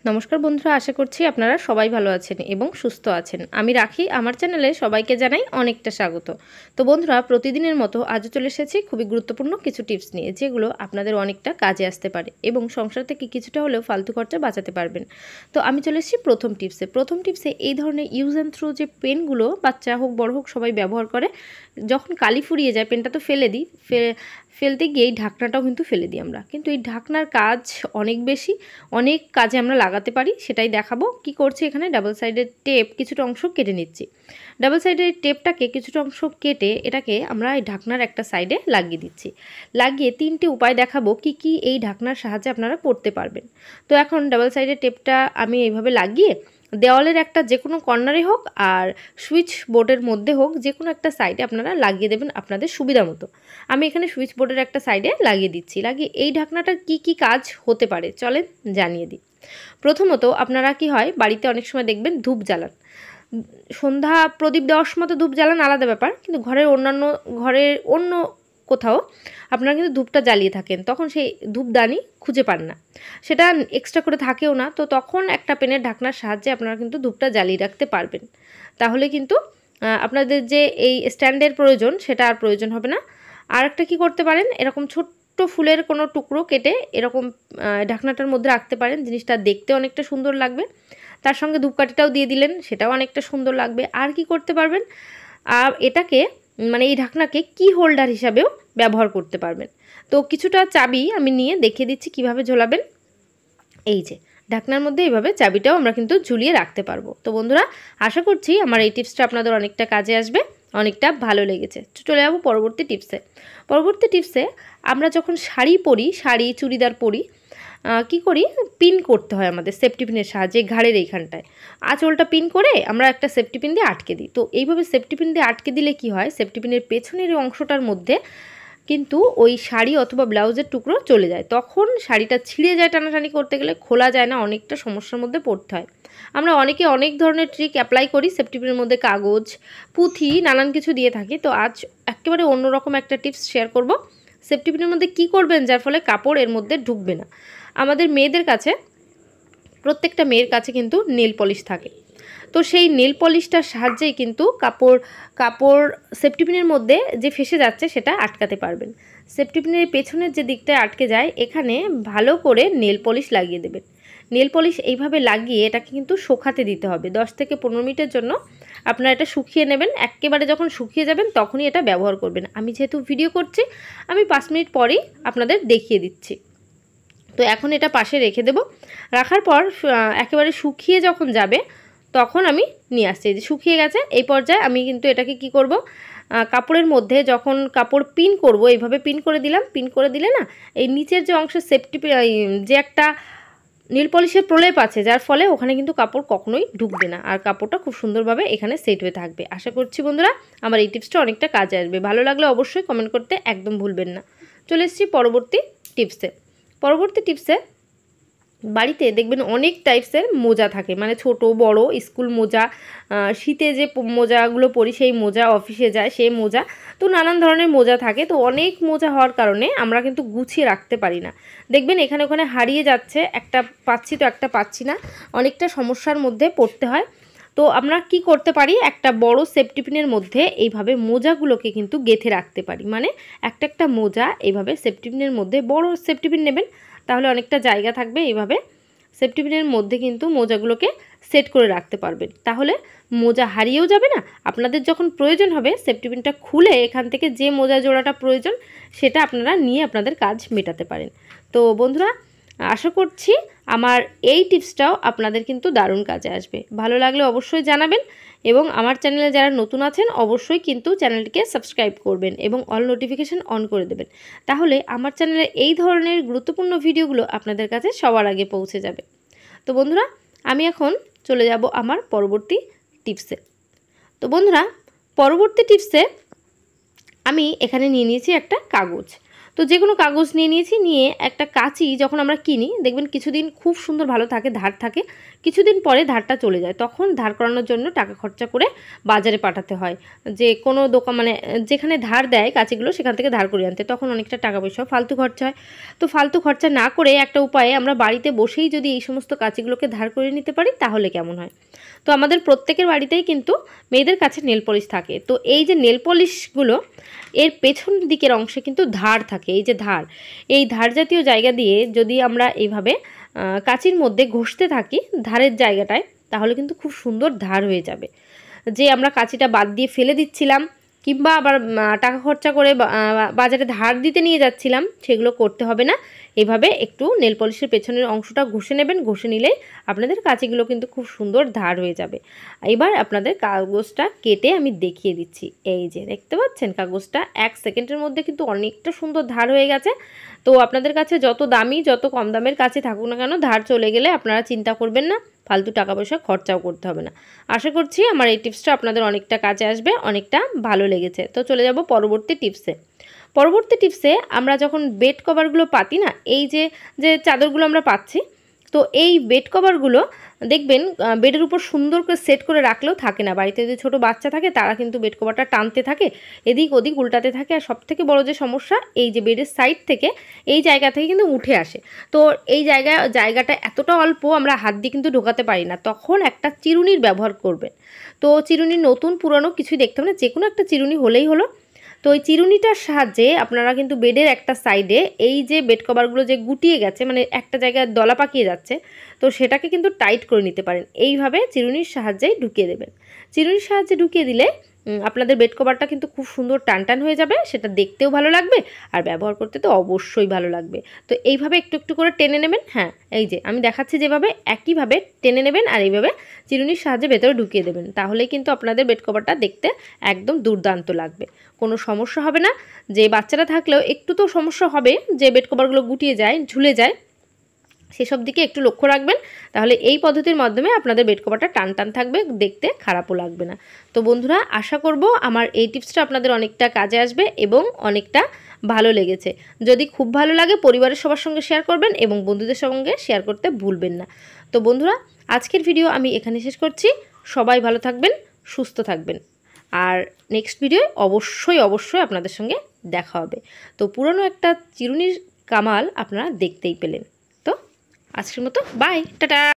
নমস্কার বন্ধুরা, আশা করছি আপনারা সবাই ভালো আছেন এবং সুস্থ আছেন। আমি রাখি, আমার চ্যানেলে সবাইকে জানাই অনেকটা স্বাগত। তো বন্ধুরা, প্রতিদিনের মতো আজও চলে এসেছি খুবই গুরুত্বপূর্ণ কিছু টিপস নিয়ে, যেগুলো আপনাদের অনেকটা কাজে আসতে পারে এবং সংসার থেকে কিছুটা হলেও ফালতু খরচা বাঁচাতে পারবেন। তো আমি চলে এসেছি প্রথম টিপসে এই ধরনের ইউজ অ্যান্ড থ্রো যে পেনগুলো বাচ্চা হোক বড় হোক সবাই ব্যবহার করে, যখন কালি ফুরিয়ে যায় পেনটা তো ফেলে দিই, ফেলতে গিয়ে এই ঢাকনাটাও কিন্তু ফেলে দিই আমরা। কিন্তু এই ঢাকনার কাজ অনেক বেশি, অনেক কাজে আমরা লাগাতে পারি, সেটাই দেখাবো। কি করছি, এখানে ডাবল সাইডের টেপ কিছুটা অংশ কেটে নিচ্ছি। ডাবল সাইডের টেপটাকে কিছুটা অংশ কেটে এটাকে আমরা এই ঢাকনার একটা সাইডে লাগিয়ে দিচ্ছি। লাগিয়ে তিনটি উপায় দেখাবো কি কি এই ঢাকনার সাহায্যে আপনারা করতে পারবেন। তো এখন ডাবল সাইডের টেপটা আমি এইভাবে লাগিয়ে দেওয়ালের একটা যে কোনো কর্নারে হোক আর সুইচ বোর্ডের মধ্যে হোক, যে কোনো একটা সাইডে আপনারা লাগিয়ে দেবেন আপনাদের সুবিধা মতো। আমি এখানে সুইচ বোর্ডের একটা সাইডে লাগিয়ে দিচ্ছি। লাগিয়ে এই ঢাকনাটার কি কি কাজ হতে পারে চলেন জানিয়ে দিই। প্রথমত, আপনারা কি হয় বাড়িতে অনেক সময় দেখবেন ধূপ জ্বালান, সন্ধ্যা প্রদীপ দেওয়ার সময় তো ধূপ জ্বালান আলাদা ব্যাপার, কিন্তু ঘরের অন্য কোথাও আপনারা কিন্তু ধূপটা জ্বালিয়ে থাকেন, তখন সেই ধূপদানি খুঁজে পান না, সেটা এক্সট্রা করে থাকেও না। তো তখন একটা পেনের ঢাকনার সাহায্যে আপনারা কিন্তু ধূপটা জ্বালিয়ে রাখতে পারবেন। তাহলে কিন্তু আপনাদের যে এই স্ট্যান্ডের প্রয়োজন সেটা আর প্রয়োজন হবে না। আর একটা কী করতে পারেন, এরকম ছোট্ট ফুলের কোনো টুকরো কেটে এরকম ঢাকনাটার মধ্যে রাখতে পারেন, জিনিসটা দেখতে অনেকটা সুন্দর লাগবে। তার সঙ্গে ধূপকাঠিটাও দিয়ে দিলেন, সেটাও অনেকটা সুন্দর লাগবে। আর কি করতে পারবেন, এটাকে মানে এই ঢাকনাকে কি হোল্ডার হিসাবেও ব্যবহার করতে পারবেন। তো কিছুটা চাবি আমি নিয়ে দেখিয়ে দিচ্ছি কিভাবে ঝোলাবেন। এই যে ঢাকনার মধ্যে এইভাবে চাবিটাও আমরা কিন্তু ঝুলিয়ে রাখতে পারবো। তো বন্ধুরা, আশা করছি আমার এই টিপসটা আপনাদের অনেকটা কাজে আসবে, অনেকটা ভালো লেগেছে। চলে যাবো পরবর্তী টিপসে। আমরা যখন শাড়ি পরি, শাড়ি চুড়িদার পরি, কি করি, পিন করতে হয় আমাদের সেফটি পিনের সাহায্যে ঘাড়ের এইখানটায়। আঁচলটা পিন করে আমরা একটা সেফটি পিন দিয়ে আটকে দিই। তো এইভাবে সেফটি পিন দিয়ে আটকে দিলে কি হয়, সেফটি পিনের পেছনের অংশটার মধ্যে কিন্তু ওই শাড়ি অথবা ব্লাউজের টুকরো চলে যায়, তখন শাড়িটা ছিঁড়ে যায়, টানাটানি করতে গেলে খোলা যায় না, অনেকটা সমস্যার মধ্যে পড়তে হয়। আমরা অনেকে অনেক ধরনের ট্রিক অ্যাপ্লাই করি, সেফটি পিনের মধ্যে কাগজ, পুঁথি, নানান কিছু দিয়ে থাকি। তো আজ একেবারে অন্যরকম একটা টিপস শেয়ার করব। সেফটি পিনের মধ্যে কি করবেন যার ফলে কাপড় এর মধ্যে ঢুকবে না। আমাদের মেয়েদের কাছে, প্রত্যেকটা মেয়ের কাছে কিন্তু নেল পলিশ থাকে। তো সেই নেল পলিশটার সাহায্যেই কিন্তু কাপড় সেফটি পিনের মধ্যে যে ফেসে যাচ্ছে সেটা আটকাতে পারবেন। সেফটি পিনের পেছনের যে দিকটায় আটকে যায়, এখানে ভালো করে নেল পলিশ লাগিয়ে দেবেন। নেল পলিশ এইভাবে লাগিয়ে এটাকে কিন্তু শুকাতে দিতে হবে 10 থেকে 15 মিনিটের জন্য। আপনারা এটা শুকিয়ে নেবেন, একেবারে যখন শুকিয়ে যাবেন তখনই এটা ব্যবহার করবেন। আমি যেহেতু ভিডিও করছি, আমি 5 মিনিট পরেই আপনাদের দেখিয়ে দিচ্ছি। তো এখন এটা পাশে রেখে দেব। রাখার পর একেবারে শুকিয়ে যখন যাবে তখন আমি নিয়ে আসছি। যে শুকিয়ে গেছে, এই পর্যায়ে আমি কিন্তু এটাকে কি করব, কাপড়ের মধ্যে যখন কাপড় পিন করব, এইভাবে পিন করে দিলাম। পিন করে দিলে না, এই নিচের যে অংশ সেফটি যে একটা নীল পলিশের প্রলেপ আছে, যার ফলে ওখানে কিন্তু কাপড় কখনোই ঢুকবে না, আর কাপড়টা খুব সুন্দরভাবে এখানে সেট হয়ে থাকবে। আশা করছি বন্ধুরা আমার এই টিপসটা অনেকটা কাজে আসবে। ভালো লাগলে অবশ্যই কমেন্ট করতে একদম ভুলবেন না। চলে এসেছি পরবর্তী টিপসে। বাড়িতে দেখবেন অনেক টাইপসের মোজা থাকে, মানে ছোট বড়, স্কুল মোজা, শীতে যে মোজাগুলো পরি সেই মোজা, অফিসে যায় সেই মোজা, তো নানান ধরনের মোজা থাকে। তো অনেক মোজা হওয়ার কারণে আমরা কিন্তু গুছিয়ে রাখতে পারি না। দেখবেন এখানে ওখানে হারিয়ে যাচ্ছে, একটা পাচ্ছি তো একটা পাচ্ছি না, অনেকটা সমস্যার মধ্যে পড়তে হয়। তো আমরা কি করতে পারি, একটা বড় সেফটি পিনের মধ্যে এইভাবে মোজাগুলোকে কিন্তু গেঁথে রাখতে পারি। মানে একটা মোজা এইভাবে সেফটি পিনের মধ্যে, বড় সেফটি পিন নেবেন, তাহলে অনেকটা জায়গা থাকবে। এইভাবে সেফটি পিনের মধ্যে কিন্তু মোজাগুলোকে সেট করে রাখতে পারবেন, তাহলে মোজা হারিয়েও যাবে না। আপনাদের যখন প্রয়োজন হবে সেফটি পিনটা খুলে এখান থেকে যে মোজা জোড়াটা প্রয়োজন সেটা আপনারা নিয়ে আপনাদের কাজ মেটাতে পারেন। তো বন্ধুরা, আশা করছি আমার এই টিপসটাও আপনাদের কিন্তু দারুণ কাজে আসবে। ভালো লাগলে অবশ্যই জানাবেন, এবং আমার চ্যানেলে যারা নতুন আছেন অবশ্যই কিন্তু চ্যানেলটিকে সাবস্ক্রাইব করবেন এবং অল নোটিফিকেশান অন করে দেবেন, তাহলে আমার চ্যানেলে এই ধরনের গুরুত্বপূর্ণ ভিডিওগুলো আপনাদের কাছে সবার আগে পৌঁছে যাবে। তো বন্ধুরা, আমি এখন চলে যাব আমার পরবর্তী টিপসে। তো বন্ধুরা, পরবর্তী টিপসে আমি এখানে নিয়ে নিয়েছি একটা কাগজ। তো যে কোনো কাগজ নিয়ে নিয়েছি, নিয়ে একটা কাঁচি যখন আমরা কিনি দেখবেন কিছুদিন খুব সুন্দর ভালো থাকে, ধার থাকে, কিছুদিন পরে ধারটা চলে যায়, তখন ধার করানোর জন্য টাকা খরচা করে বাজারে পাঠাতে হয়, যে কোনো দোকান মানে যেখানে ধার দেয় কাঁচিগুলো সেখান থেকে ধার করে আনতে, তখন অনেকটা টাকা পয়সা ফালতু খরচা হয়। তো ফালতু খরচা না করে একটা উপায়ে আমরা বাড়িতে বসেই যদি এই সমস্ত কাঁচিগুলোকে ধার করে নিতে পারি তাহলে কেমন হয়। তো আমাদের প্রত্যেকের বাড়িতেই কিন্তু মেয়েদের কাছে নেল পলিশ থাকে। তো এই যে নেল পলিশগুলো এর পেছন দিকের অংশে কিন্তু ধার থাকে, এই যে ধার, এই ধার জাতীয় জায়গা দিয়ে যদি আমরা এইভাবে কাঁচির মধ্যে ঘষতে থাকি ধারের জায়গাটায়, তাহলে কিন্তু খুব সুন্দর ধার হয়ে যাবে। যে আমরা কাঁচিটা বাদ দিয়ে ফেলে দিচ্ছিলাম কিংবা আবার টাকা খরচা করে বাজারে ধার দিতে নিয়ে যাচ্ছিলাম, সেগুলো করতে হবে না। এভাবে একটু নেল পলিশের পেছনের অংশটা ঘষে নেবেন, ঘষে নিলেই আপনাদের কাঁচিগুলো কিন্তু খুব সুন্দর ধার হয়ে যাবে। এবার আপনাদের কাগজটা কেটে আমি দেখিয়ে দিচ্ছি। এই যে দেখতে পাচ্ছেন কাগজটা 1 সেকেন্ডের মধ্যে কিন্তু অনেকটা সুন্দর ধার হয়ে গেছে। তো আপনাদের কাছে যত দামি যত কম দামের কাছে থাকুক না কেন, ধার চলে গেলে আপনারা চিন্তা করবেন না, ফালতু টাকা পয়সা খরচাও করতে হবে না। আশা করছি আমার এই টিপসটা আপনাদের অনেকটা কাজে আসবে, অনেকটা ভালো লেগেছে। তো চলে যাব পরবর্তী টিপসে। পরবর্তী টিপসে আমরা যখন বেড কভারগুলো পাতি না, এই যে যে চাদরগুলো আমরা পাচ্ছি, তো এই বেড কভারগুলো দেখবেন বেডের উপর সুন্দর করে সেট করে রাখলেও থাকে না। বাড়িতে যদি ছোটো বাচ্চা থাকে তারা কিন্তু বেড কভারটা টানতে থাকে, এদিক ওদিক উল্টাতে থাকে। আর সবথেকে বড় যে সমস্যা, এই যে বেডের সাইড থেকে এই জায়গা থেকে কিন্তু উঠে আসে। তো এই জায়গাটা এতটা অল্প আমরা হাত দিয়ে কিন্তু ঢোকাতে পারি না, তখন একটা চিরুনির ব্যবহার করবেন। তো চিরুনি নতুন পুরনো কিছুই দেখতে হবে না, যে কোনো একটা চিরুনি হলেই হলো। তো ওই চিরুনিটার সাহায্যে আপনারা কিন্তু বেডের একটা সাইডে এই যে বেড কভারগুলো যে গুটিয়ে গেছে, মানে একটা জায়গায় দলা পাকিয়ে যাচ্ছে, তো সেটাকে কিন্তু টাইট করে নিতে পারেন। এইভাবে চিরুনির সাহায্যেই ঢুকিয়ে দেবেন। চিরুনির সাহায্যে ঢুকিয়ে দিলে আপনাদের বেড কভারটা কিন্তু খুব সুন্দর টানটান হয়ে যাবে, সেটা দেখতেও ভালো লাগবে আর ব্যবহার করতে তো অবশ্যই ভালো লাগবে। তো এইভাবে একটু একটু করে টেনে নেবেন। হ্যাঁ, এই যে আমি দেখাচ্ছি যেভাবে, একইভাবে টেনে নেবেন আর এইভাবে চিরুনির সাহায্যে ভেতরে ঢুকিয়ে দেবেন, তাহলেই কিন্তু আপনাদের বেড কভারটা দেখতে একদম দুর্দান্ত লাগবে, কোনো সমস্যা হবে না। যে বাচ্চারা থাকলেও একটু তো সমস্যা হবে, যে বেড কভারগুলো গুটিয়ে যায়, ঝুলে যায়, সেসব দিকে একটু লক্ষ্য রাখবেন, তাহলে এই পদ্ধতির মাধ্যমে আপনাদের বেড কভারটা টান টান থাকবে, দেখতে খারাপও লাগবে না। তো বন্ধুরা, আশা করব আমার এই টিপসটা আপনাদের অনেকটা কাজে আসবে এবং অনেকটা ভালো লেগেছে। যদি খুব ভালো লাগে পরিবারের সবার সঙ্গে শেয়ার করবেন এবং বন্ধুদের সঙ্গে শেয়ার করতে ভুলবেন না। তো বন্ধুরা, আজকের ভিডিও আমি এখানে শেষ করছি। সবাই ভালো থাকবেন, সুস্থ থাকবেন, আর নেক্সট ভিডিওয় অবশ্যই আপনাদের সঙ্গে দেখা হবে। তো পুরনো একটা চিরুনির কামাল আপনারা দেখতেই পেলেন। তো আজকের মতো বাই, টাটা।